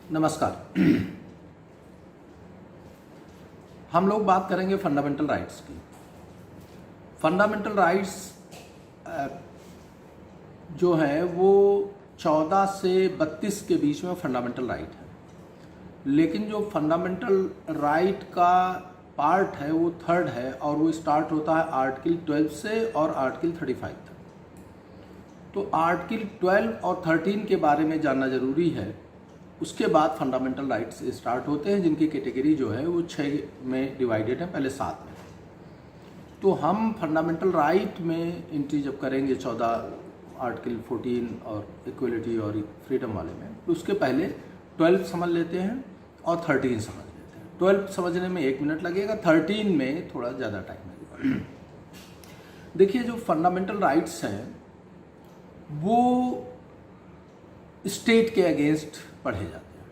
नमस्कार। हम लोग बात करेंगे फंडामेंटल राइट्स की। फंडामेंटल राइट्स जो है वो 14 से 32 के बीच में फंडामेंटल राइट है, लेकिन जो फंडामेंटल राइट का पार्ट है वो थर्ड है और वो स्टार्ट होता है आर्टिकल 12 से और आर्टिकल 35 तक। तो आर्टिकल 12 और 13 के बारे में जानना जरूरी है। उसके बाद फंडामेंटल राइट्स स्टार्ट होते हैं, जिनकी कैटेगरी जो है वो 6 में डिवाइडेड है, पहले 7 में। तो हम फंडामेंटल राइट में एंट्री जब करेंगे 14 आर्टिकल 14 और इक्वलिटी और फ्रीडम वाले में, तो उसके पहले 12 समझ लेते हैं और 13 समझ लेते हैं। 12 समझने में 1 मिनट लगेगा, 13 में थोड़ा ज़्यादा टाइम लगेगा। देखिए, जो फंडामेंटल राइट्स हैं वो स्टेट के अगेंस्ट पढ़े जाते हैं।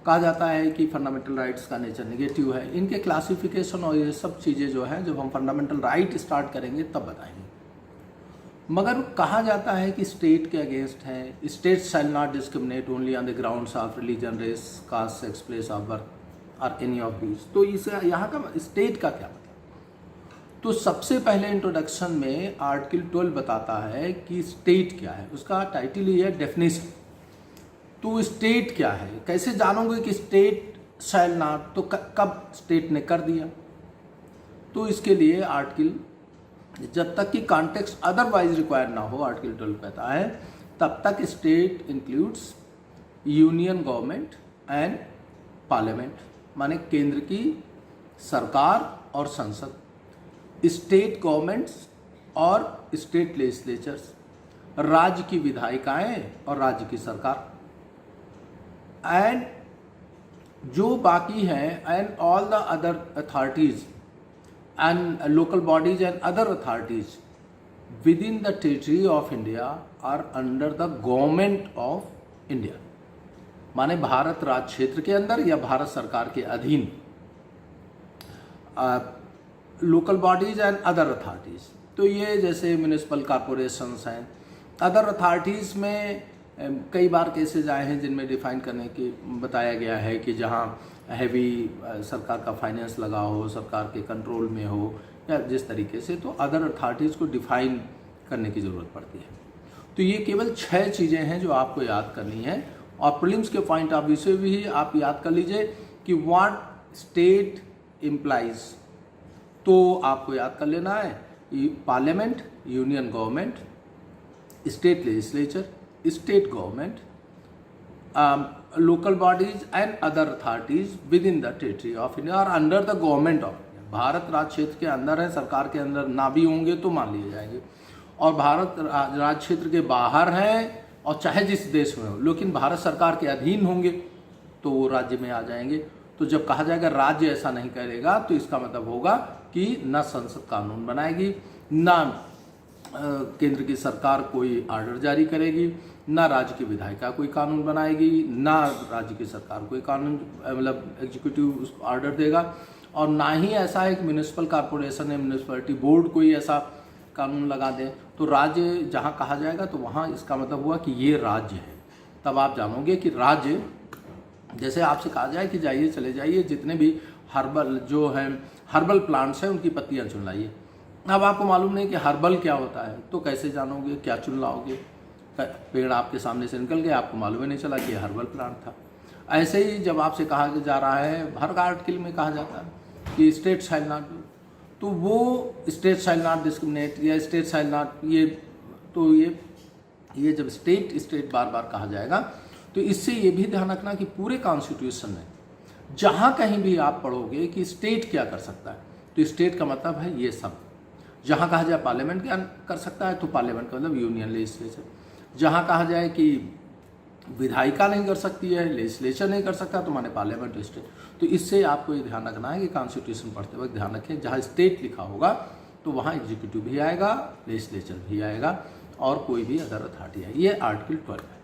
कहा जाता है कि फंडामेंटल राइट्स का नेचर नेगेटिव है। इनके क्लासिफिकेशन और ये सब चीज़ें जो हैं जब हम फंडामेंटल राइट स्टार्ट करेंगे तब बताएंगे। मगर कहा जाता है कि स्टेट के अगेंस्ट हैं। State shall not discriminate only on the grounds of religion, race, caste, sex, place of birth और एनी ऑफ दीज। तो इसे यहाँ का स्टेट का क्या मतलब? तो सबसे पहले इंट्रोडक्शन में आर्टिकल 12 बताता है कि स्टेट क्या है। उसका टाइटल ही है डेफिनेशन। तो स्टेट क्या है, कैसे जानोगे कि स्टेट शैल नॉट? तो कब स्टेट ने कर दिया? तो इसके लिए आर्टिकल, जब तक कि कॉन्टेक्स्ट अदरवाइज रिक्वायर ना हो, आर्टिकल 12 कहता है, तब तक state includes union government and parliament, माने केंद्र की सरकार और संसद, स्टेट गवर्नमेंट्स और स्टेट लेजिस्लेचर्स, राज्य की विधायिकाएं और राज्य की सरकार, एंड जो बाकी हैं, and all the other authorities and local bodies and other authorities within the territory of India are under the government of India, माने भारत राज्य क्षेत्र के अंदर या भारत सरकार के अधीन। Local bodies and other authorities, तो ये जैसे म्यूनिसिपल कॉरपोरेशंस हैं। अदर अथॉरिटीज़ में कई बार केसेज आए हैं जिनमें डिफाइन करने की बताया गया है कि जहाँ हैवी सरकार का फाइनेंस लगा हो, सरकार के कंट्रोल में हो, या जिस तरीके से, तो अदर अथॉरिटीज़ को डिफाइन करने की ज़रूरत पड़ती है। तो ये केवल 6 चीज़ें हैं जो आपको याद करनी है, और प्रीलिम्स के पॉइंट ऑफ व्यू से भी आप याद कर लीजिए कि व्हाट स्टेट इम्प्लाइज। तो आपको याद कर लेना है parliament, union government, state legislature, state government, local bodies and other authorities within the territory of India और under the government of India. Bharat राज्य क्षेत्र के अंदर है, सरकार के अंदर ना भी होंगे तो मान लिए जाएंगे, और भारत राज्य क्षेत्र के बाहर हैं और चाहे जिस देश में हो, लेकिन भारत सरकार के अधीन होंगे तो वो राज्य में आ जाएंगे। तो जब कहा जाएगा राज्य ऐसा नहीं करेगा, तो इसका मतलब होगा कि न संसद कानून बनाएगी, न केंद्र की सरकार कोई आर्डर जारी करेगी, ना राज्य की विधायिका कोई कानून बनाएगी, ना राज्य की सरकार कोई कानून मतलब एग्जीक्यूटिव उसको आर्डर देगा, और ना ही ऐसा है कि म्यूनिसिपल कॉरपोरेशन या म्यूनिसिपैलिटी बोर्ड कोई ऐसा कानून लगा दे। तो राज्य जहाँ कहा जाएगा तो वहाँ इसका मतलब हुआ कि ये राज्य है। तब आप जानोगे कि राज्य, जैसे आपसे कहा जाए कि जाइए, चले जाइए, जितने भी हर्बल जो हैं हर्बल प्लांट्स हैं उनकी पत्तियाँ चुन लाइए। अब आपको मालूम नहीं कि हर्बल क्या होता है, तो कैसे जानोगे, क्या चुन लाओगे? पेड़ आपके सामने से निकल गया, आपको मालूम ही नहीं चला कि हर्बल प्लांट था। ऐसे ही जब आपसे कहा जा रहा है, हर आर्टिकल में कहा जाता है कि स्टेट शैल नॉट, तो वो स्टेट शैल नॉट डिस्क्रिमिनेट या स्टेट शैल नॉट, ये तो ये जब स्टेट बार बार कहा जाएगा, तो इससे ये भी ध्यान रखना कि पूरे कॉन्स्टिट्यूशन में जहाँ कहीं भी आप पढ़ोगे कि स्टेट क्या कर सकता है, तो स्टेट का मतलब है ये सब। जहाँ कहा जाए पार्लियामेंट क्या कर सकता है, तो पार्लियामेंट का मतलब यूनियन लेजिस्लेचर। जहाँ कहा जाए कि विधायिका नहीं कर सकती है, लेजिस्लेचर नहीं कर सकता, तो माने पार्लियामेंट और स्टेट। तो इससे आपको ये ध्यान रखना है कि कॉन्स्टिट्यूशन पढ़ते वक्त ध्यान रखें, जहाँ स्टेट लिखा होगा तो वहाँ एग्जीक्यूटिव भी आएगा, लेजिस्लेचर भी आएगा, और कोई भी अदर अथॉरिटी है। ये आर्टिकल 12 है।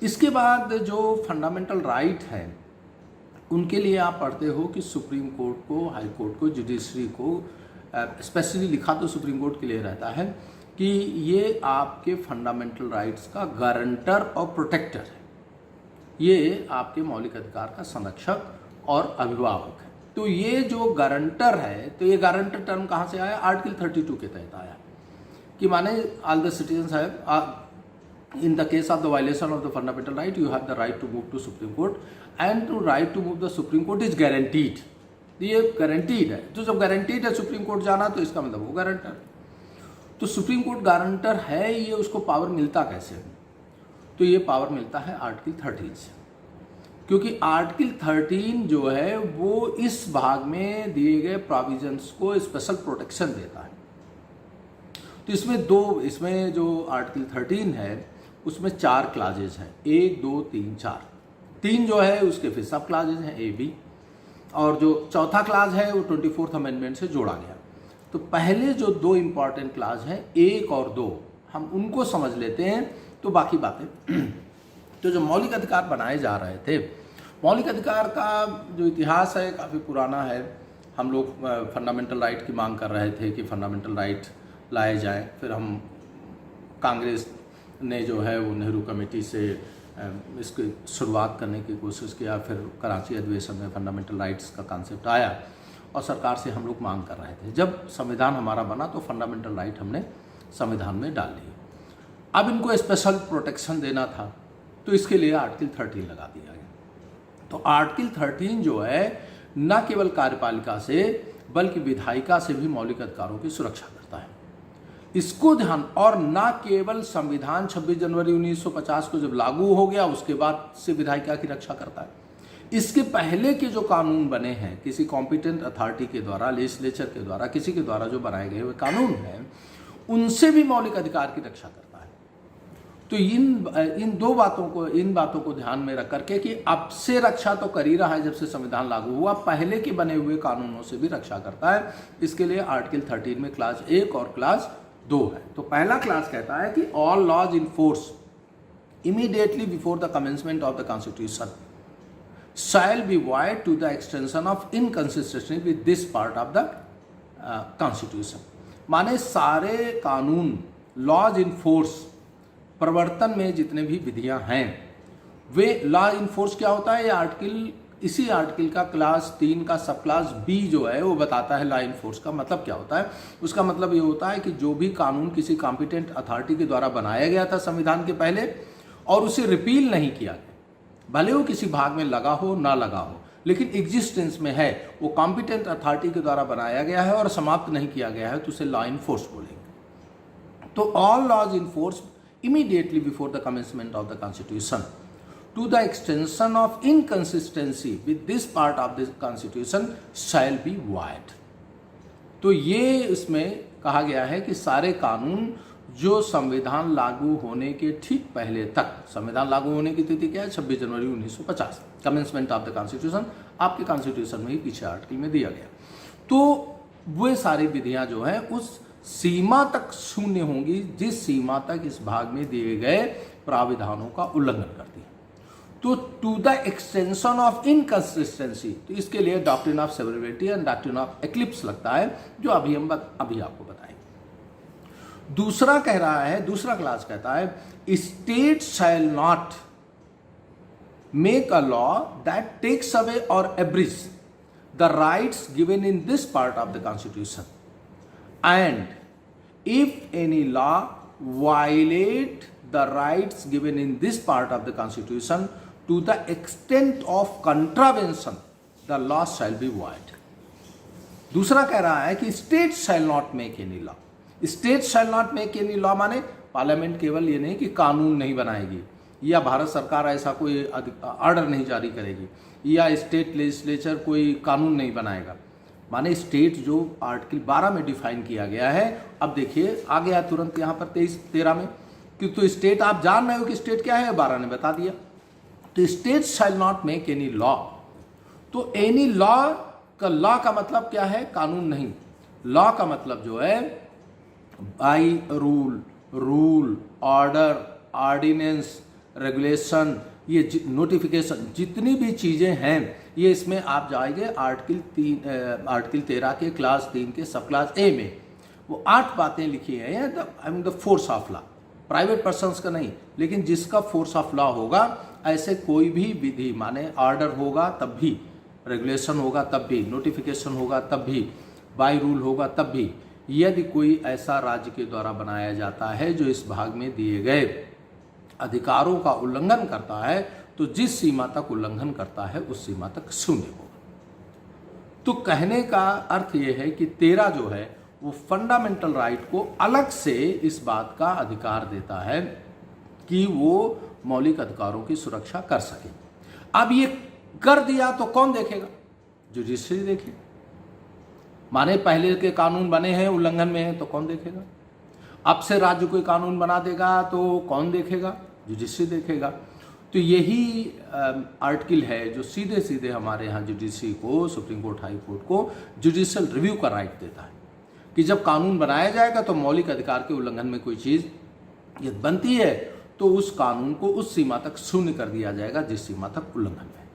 इसके बाद जो फंडामेंटल राइट है उनके लिए आप पढ़ते हो कि सुप्रीम कोर्ट को, हाई कोर्ट को, जुडिशरी को, स्पेशली लिखा तो सुप्रीम कोर्ट के लिए रहता है कि ये आपके फंडामेंटल राइट्स का गारंटर और प्रोटेक्टर है। ये आपके मौलिक अधिकार का संरक्षक और अभिभावक है। तो ये जो गारंटर है, तो ये गारंटर टर्म कहाँ से आया? आर्टिकल 32 के तहत आया कि माने all the citizens have in the case of the violation of the fundamental right you have the right to move to supreme court and to right to move the supreme court is guaranteed. ये guaranteed है, तो जब guaranteed है supreme court जाना तो इसका मतलब वो गारंटर। तो सुप्रीम कोर्ट गारंटर है, ये उसको पावर मिलता कैसे? तो ये पावर मिलता है आर्टिकल 13 से, क्योंकि आर्टिकल 13 जो है वो इस भाग में दिए गए प्रोविजंस को स्पेशल प्रोटेक्शन देता है। तो इसमें जो आर्टिकल 13 है उसमें 4 क्लाजेज हैं, 1, 2, 3, 4। 3 जो है उसके फिर सब क्लाजेज हैं A, B, और जो चौथा क्लाज है वो 24th अमेंडमेंट से जोड़ा गया। तो पहले जो 2 इंपॉर्टेंट क्लाज हैं 1 और 2 हम उनको समझ लेते हैं, तो बाकी बातें तो जो मौलिक अधिकार बनाए जा रहे थे, मौलिक अधिकार का जो इतिहास है काफ़ी पुराना है। हम लोग फंडामेंटल राइट की मांग कर रहे थे कि फंडामेंटल राइट लाए जाएं। फिर हम कांग्रेस ने जो है वो नेहरू कमेटी से इसकी शुरुआत करने की कोशिश किया। फिर कराची अधिवेशन में फंडामेंटल राइट्स का कॉन्सेप्ट आया और सरकार से हम लोग मांग कर रहे थे। जब संविधान हमारा बना तो फंडामेंटल राइट हमने संविधान में डाल ली। अब इनको स्पेशल प्रोटेक्शन देना था, तो इसके लिए आर्टिकल 13 लगा दिया गया। तो आर्टिकल 13 जो है न केवल कार्यपालिका से बल्कि विधायिका से भी मौलिक अधिकारों की सुरक्षा करता है। इसको ध्यान, और न केवल संविधान 26 जनवरी 1950 को जब लागू हो गया उसके बाद से विधायिका की रक्षा करता है। इसके पहले के जो कानून बने हैं किसी कॉम्पिटेंट अथॉरिटी के द्वारा, लेजिस्लेचर के द्वारा, किसी के द्वारा जो बनाए गए हुए कानून हैं उनसे भी मौलिक अधिकार की रक्षा करता है। तो इन बातों को ध्यान में रख करके कि अब से रक्षा तो कर ही रहा है, जब से संविधान लागू हुआ, पहले के बने हुए कानूनों से भी रक्षा करता है। इसके लिए आर्टिकल 13 में क्लास 1 और क्लास 2 है। तो पहला क्लास कहता है कि all laws in force immediately before the commencement of the constitution shall be void to the extension of inconsistency with this part of the constitution। माने सारे कानून, लॉज इन फोर्स, प्रवर्तन में जितने भी विधियां हैं वे लॉ इन फोर्स क्या होता है? ये इसी आर्टिकल का क्लास 3 का सब क्लास B जो है वो बताता है लॉ इन फोर्स का मतलब क्या होता है। उसका मतलब ये होता है कि जो भी कानून किसी कॉम्पिटेंट अथॉरिटी के द्वारा बनाया गया था संविधान के पहले और उसे रिपील नहीं किया गया, भले वो किसी भाग में लगा हो ना लगा हो, लेकिन एग्जिस्टेंस में है, वो कॉम्पिटेंट अथॉरिटी के द्वारा बनाया गया है और समाप्त नहीं किया गया है, तो उसे लॉ इन फोर्स बोलेंगे। तो all laws in force immediately before the commencement of the constitution to the extension of inconsistency with this part of the constitution shall be void। तो ये इसमें कहा गया है कि सारे कानून जो संविधान लागू होने के ठीक पहले तक, संविधान लागू होने की तिथि क्या है? 26 जनवरी 1950, कमेंसमेंट ऑफ द कॉन्स्टिट्यूशन आपके कॉन्स्टिट्यूशन में ही पीछे आर्टिकल में दिया गया। तो वे सारी विधियां जो हैं उस सीमा तक शून्य होंगी जिस सीमा तक इस भाग में दिए गए प्राविधानों का उल्लंघन करती है। तो to the extension of inconsistency, तो इसके लिए doctrine of severability and doctrine of eclipse लगता है, जो अभी आपको बताएंगे। दूसरा कह रहा है, दूसरा क्लास कहता है state shall not make a law that takes away और abridge the rights given in this part of the constitution and if any law violate the rights given in this part of the constitution to the extent of contravention the law shall be void। दूसरा कह रहा है कि state shall not make any law। state shall not make any law माने parliament केवल ये नहीं कि कानून नहीं बनाएगी या भारत सरकार ऐसा कोई ऑर्डर नहीं जारी करेगी या स्टेट लेजिस्लेचर कोई कानून नहीं बनाएगा, माने स्टेट जो आर्टिकल 12 में डिफाइन किया गया है। अब देखिए आ गया तुरंत यहाँ पर 23-13 में कि तो स्टेट आप जान रहे हो कि स्टेट क्या है, 12 ने बता दिया। तो state shall not make any law, तो एनी लॉ का मतलब क्या है? कानून नहीं। लॉ का मतलब जो है by rule, order, ordinance, regulation, ये नोटिफिकेशन, जितनी भी चीज़ें हैं ये इसमें आप जाएंगे आर्टिकल 13 के क्लास 3 के सब क्लास A में वो 8 बातें लिखी हैं। The force of law, private persons का नहीं, लेकिन जिसका फोर्स ऑफ लॉ होगा ऐसे कोई भी विधि माने ऑर्डर होगा तब भी, रेगुलेशन होगा तब भी, नोटिफिकेशन होगा तब भी, बाय रूल होगा तब भी, यदि कोई ऐसा राज्य के द्वारा बनाया जाता है जो इस भाग में दिए गए अधिकारों का उल्लंघन करता है, तो जिस सीमा तक उल्लंघन करता है उस सीमा तक शून्य होगा। तो कहने का अर्थ यह है कि 13 जो है वो फंडामेंटल राइट को अलग से इस बात का अधिकार देता है कि वो मौलिक अधिकारों की सुरक्षा कर सके। अब ये कर दिया तो कौन देखेगा? जुडिशरी देखेगा। माने पहले के कानून बने हैं उल्लंघन में हैं तो कौन देखेगा? अब से राज्य कोई कानून बना देगा तो कौन देखेगा? जुडिशरी देखेगा। तो यही आर्टिकल है जो सीधे सीधे हमारे यहाँ जुडिशरी को, सुप्रीम कोर्ट, हाई कोर्ट को जुडिशियल रिव्यू का राइट देता है कि जब कानून बनाया जाएगा तो मौलिक अधिकार के उल्लंघन में कोई चीज़ यदि बनती है तो उस कानून को उस सीमा तक शून्य कर दिया जाएगा जिस सीमा तक उल्लंघन है।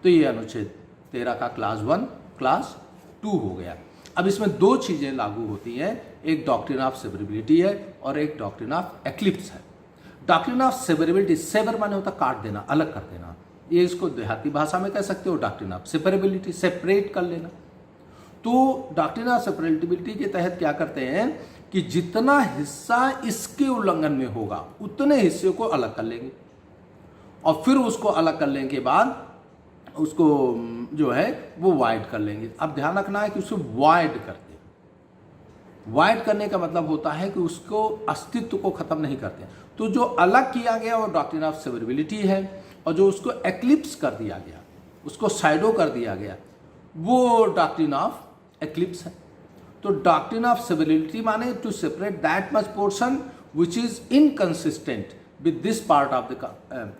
तो ये अनुच्छेद 13 का क्लास 1 क्लास 2 हो गया। अब इसमें 2 चीज़ें लागू होती हैं, एक डॉक्ट्रिन ऑफ सेवरेबिलिटी है और एक डॉक्ट्रिन ऑफ एक्लिप्स है। डॉक्ट्रिन ऑफ सेवरेबिलिटी, सेवर माने होता काट देना, अलग कर देना, ये इसको देहाती भाषा में कह सकते हो डॉक्ट्रिन ऑफ सेपरेबिलिटी, सेपरेट कर लेना। तो डॉक्ट्रिन ऑफ सेपरेबिलिटी के तहत क्या करते हैं कि जितना हिस्सा इसके उल्लंघन में होगा उतने हिस्से को अलग कर लेंगे और फिर उसको अलग करने के बाद उसको जो है वो वाइड कर लेंगे। अब ध्यान रखना है कि उसको वाइड करते हैं। वाइड करने का मतलब होता है कि उसको अस्तित्व को खत्म नहीं करते। तो जो अलग किया गया वो डॉक्ट्रिन ऑफ सेवरेबिलिटी है और जो उसको एक्लिप्स कर दिया गया, उसको साइडो कर दिया गया, वो डॉक्ट्रिन ऑफ एक्लिप्स है। तो डॉक्ट्रिन ऑफ सेवरेबिलिटी माने to separate that much portion which is inconsistent with this part of the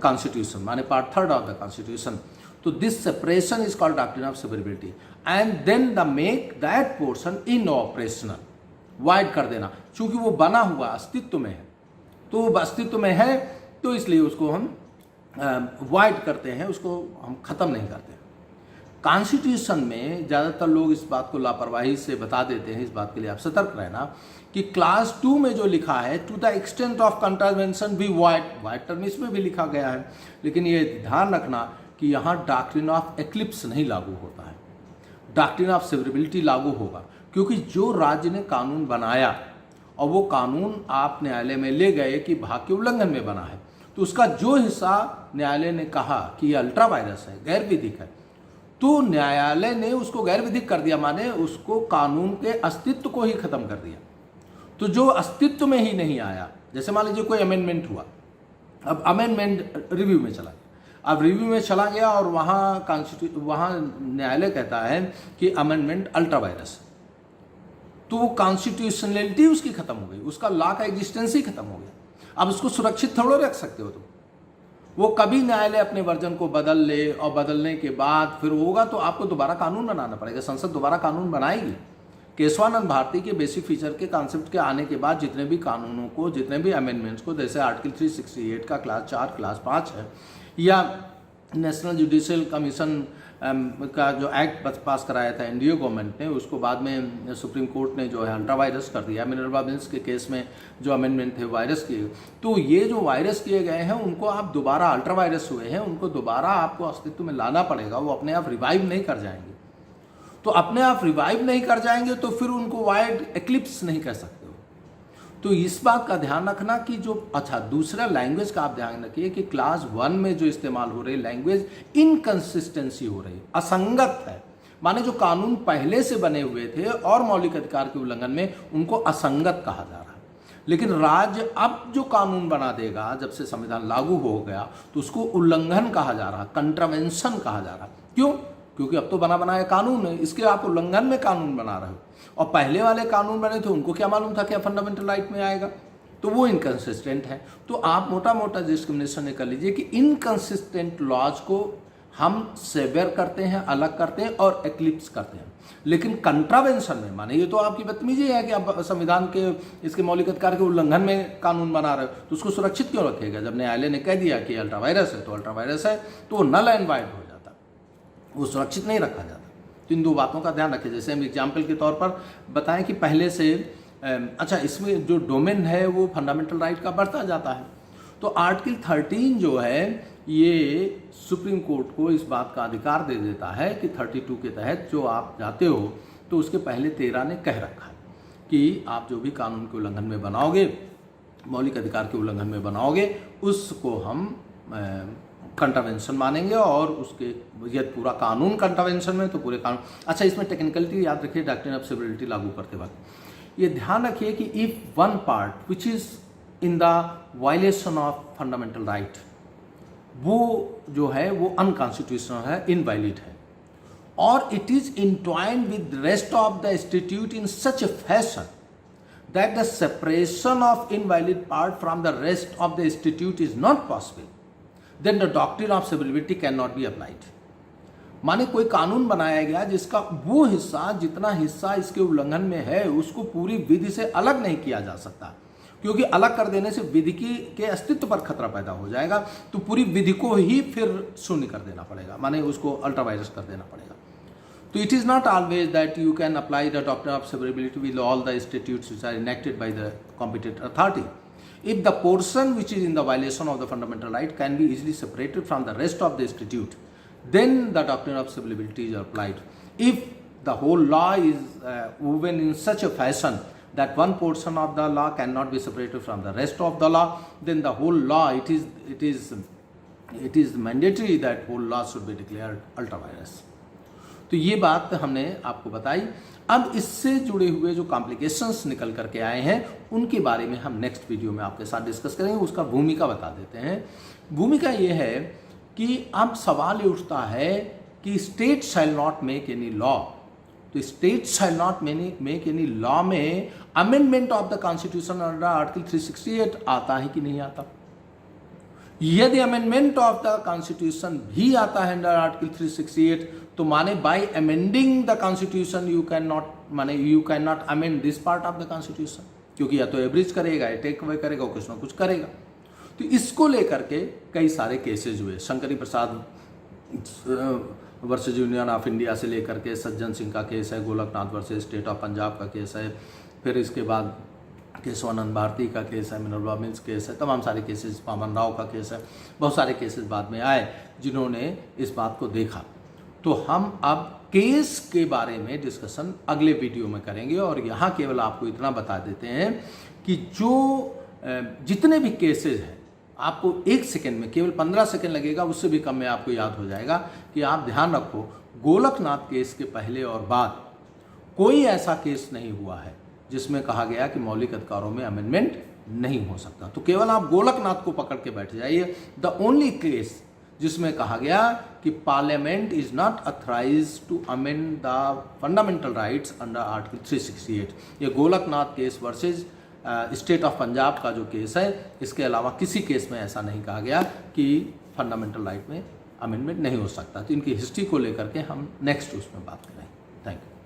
Constitution, माने पार्ट 3 ऑफ द Constitution. तो this separation is called doctrine of severability and then the make that portion in operational, void कर देना। चूंकि वो बना हुआ अस्तित्व में है, तो वो अस्तित्व में है तो इसलिए उसको हम वाइड करते हैं, उसको हम खत्म नहीं करते। कॉन्स्टिट्यूशन में ज़्यादातर लोग इस बात को लापरवाही से बता देते हैं, इस बात के लिए आप सतर्क रहना कि क्लास 2 में जो लिखा है to the extent of contravention भी वाइड टर्म इसमें भी लिखा गया है, लेकिन ये ध्यान रखना कि यहाँ डॉक्ट्रिन ऑफ एक्लिप्स नहीं लागू होता है, डॉक्ट्रिन ऑफ सेवरेबिलिटी लागू होगा। क्योंकि जो राज्य ने कानून बनाया और वो कानून आप न्यायालय में ले गए कि भाग के उल्लंघन में बना है, तो उसका जो हिस्सा न्यायालय ने कहा कि ये अल्ट्रा वायरस है, गैर विधिक है, तो न्यायालय ने उसको गैर विधिक कर दिया, माने उसको कानून के अस्तित्व को ही खत्म कर दिया। तो जो अस्तित्व में ही नहीं आया, जैसे मान लीजिए कोई अमेंडमेंट हुआ, अब अमेंडमेंट रिव्यू में चला गया, अब रिव्यू में चला गया और वहाँ न्यायालय कहता है कि अमेंडमेंट अल्ट्रा वायरस है, तो वो कॉन्स्टिट्यूशनलिटी उसकी खत्म हो गई, उसका लॉ का एग्जिस्टेंस ही खत्म हो गया। अब उसको सुरक्षित थोड़ा रख सकते हो तुम, वो कभी न्यायालय अपने वर्जन को बदल ले और बदलने के बाद फिर होगा तो आपको दोबारा कानून बनाना पड़ेगा, संसद दोबारा कानून बनाएगी। केशवानंद भारती के बेसिक फीचर के कॉन्सेप्ट के आने के बाद जितने भी कानूनों को, जितने भी अमेंडमेंट्स को, जैसे आर्टिकल 368 का क्लास 4 क्लास 5 है, या नेशनल जुडिशियल कमीशन का जो एक्ट पास कराया था एनडीए गवर्नमेंट ने, उसको बाद में सुप्रीम कोर्ट ने जो है अल्ट्रा वायरस कर दिया। मिनर्वा बिल्स के केस में जो अमेंडमेंट थे वायरस किए, तो ये जो वायरस किए गए हैं उनको आप दोबारा, अल्ट्रा वायरस हुए हैं उनको दोबारा आपको अस्तित्व में लाना पड़ेगा, वो अपने आप रिवाइव नहीं कर जाएंगे। तो अपने आप रिवाइव नहीं कर जाएंगे तो फिर उनको वाइड एक्लिप्स नहीं कर सकते हो। तो इस बात का ध्यान रखना कि जो, अच्छा दूसरा लैंग्वेज का आप ध्यान रखिए कि क्लास 1 में जो इस्तेमाल हो रही लैंग्वेज इनकंसिस्टेंसी हो रही, असंगत है, माने जो कानून पहले से बने हुए थे और मौलिक अधिकार के उल्लंघन में, उनको असंगत कहा जा रहा है। लेकिन राज्य अब जो कानून बना देगा, जब से संविधान लागू हो गया, तो उसको उल्लंघन कहा जा रहा, कंट्रावेंशन कहा जा रहा। क्यों? क्योंकि अब तो बना बनाया कानून है, इसके आप उल्लंघन में कानून बना रहे हो, और पहले वाले कानून बने थे उनको क्या मालूम था क्या फंडामेंटल राइट में आएगा, तो वो इनकंसिस्टेंट है। तो आप मोटा मोटा डिस्क्रिमिनेशन कर लीजिए कि इनकंसिस्टेंट लॉज को हम सेवर करते हैं, अलग करते हैं और एक्लिप्स करते हैं। लेकिन कंट्रावेंशन में, माने ये तो आपकी बदतमीजी है कि आप संविधान के, इसके मौलिक अधिकार के उल्लंघन में कानून बना रहे हो, तो उसको सुरक्षित क्यों रखेगा? जब न्यायालय ने कह दिया कि अल्ट्रा वायरस है तो अल्ट्रा वायरस है, तो वो नल एंड वाइड हो जाता, वो सुरक्षित नहीं रखा जाता। तो इन 2 बातों का ध्यान रखें। जैसे हम एग्जाम्पल के तौर पर बताएं कि पहले से, अच्छा इसमें जो डोमेन है वो फंडामेंटल राइट का बढ़ता जाता है, तो आर्टिकल 13 जो है ये सुप्रीम कोर्ट को इस बात का अधिकार दे देता है कि 32 के तहत जो आप जाते हो तो उसके पहले 13 ने कह रखा है कि आप जो भी कानून के उल्लंघन में बनाओगे, मौलिक अधिकार के उल्लंघन में बनाओगे, उसको हम कंट्रावेंशन मानेंगे और उसके यदि पूरा कानून कंट्रावेंशन में तो पूरे कानून। अच्छा, इसमें टेक्निकलिटी याद रखिए डॉक्ट्रिन ऑफ सिविलिटी लागू करते वक्त ये ध्यान रखिए कि if one part which is in the violation of fundamental right, वो जो है वो अनकॉन्स्टिट्यूशनल है, इनवैलिड है, और it is intertwined with rest of the institute in such a fashion that the separation of invalid part from the rest of the institute is not possible, then the doctrine of severability cannot be applied. माने कोई कानून बनाया गया जिसका वो हिस्सा, जितना हिस्सा इसके उल्लंघन में है, उसको पूरी विधि से अलग नहीं किया जा सकता, क्योंकि अलग कर देने से विधि के अस्तित्व पर खतरा पैदा हो जाएगा, तो पूरी विधि को ही फिर शून्य कर देना पड़ेगा, माने उसको अल्ट्रावायरस कर देना पड़ेगा। So it is not always that you can apply the doctrine of severability with all the statutes which are enacted by the competent authority. If the portion which is in the violation of the fundamental right can be easily separated from the rest of the statute, then the doctrine of severability is applied. If the whole law is woven in such a fashion that one portion of the law cannot be separated from the rest of the law, then the whole law, it is mandatory that whole law should be declared ultra vires. तो ये बात हमने आपको बताई। अब इससे जुड़े हुए जो कॉम्प्लिकेशंस निकल करके आए हैं उनके बारे में हम नेक्स्ट वीडियो में आपके साथ डिस्कस करेंगे। उसका भूमिका बता देते हैं। भूमिका ये है कि अब सवाल ये उठता है कि state shall not make any law, तो state shall not make any law में amendment of the constitution under article 368 आता है कि नहीं आता। यदि अमेंडमेंट ऑफ द कॉन्स्टिट्यूशन भी आता है अंडर आर्टिकल 368, तो माने bye amending the constitution you can not amend this part of the constitution, क्योंकि या तो एब्रिज करेगा या टेक अवे करेगा, कुछ ना कुछ करेगा। तो इसको लेकर के कई सारे केसेज हुए। शंकरी प्रसाद वर्सेज यूनियन ऑफ इंडिया से लेकर के सज्जन सिंह का केस है, Golaknath versus state of Punjab का केस है, फिर इसके बाद केशवानंद भारती का केस है, मिनरवा मिल्स केस है, तमाम सारे केसेस, पावन राव का केस है, बहुत सारे केसेस बाद में आए जिन्होंने इस बात को देखा। तो हम अब केस के बारे में डिस्कशन अगले वीडियो में करेंगे, और यहाँ केवल आपको इतना बता देते हैं कि जो जितने भी केसेस हैं आपको 1 सेकेंड में, केवल 15 सेकेंड लगेगा, उससे भी कम में आपको याद हो जाएगा कि आप ध्यान रखो गोलकनाथ केस के पहले और बाद कोई ऐसा केस नहीं हुआ है जिसमें कहा गया कि मौलिक अधिकारों में अमेंडमेंट नहीं हो सकता। तो केवल आप गोलकनाथ को पकड़ के बैठ जाइए, द ओनली केस जिसमें कहा गया कि parliament is not authorize to amend the fundamental rights under article 368, ये Golaknath case versus state of Punjab का जो केस है, इसके अलावा किसी केस में ऐसा नहीं कहा गया कि फंडामेंटल राइट में अमेंडमेंट नहीं हो सकता। तो इनकी हिस्ट्री को लेकर के हम नेक्स्ट उसमें बात करेंगे। Thank you.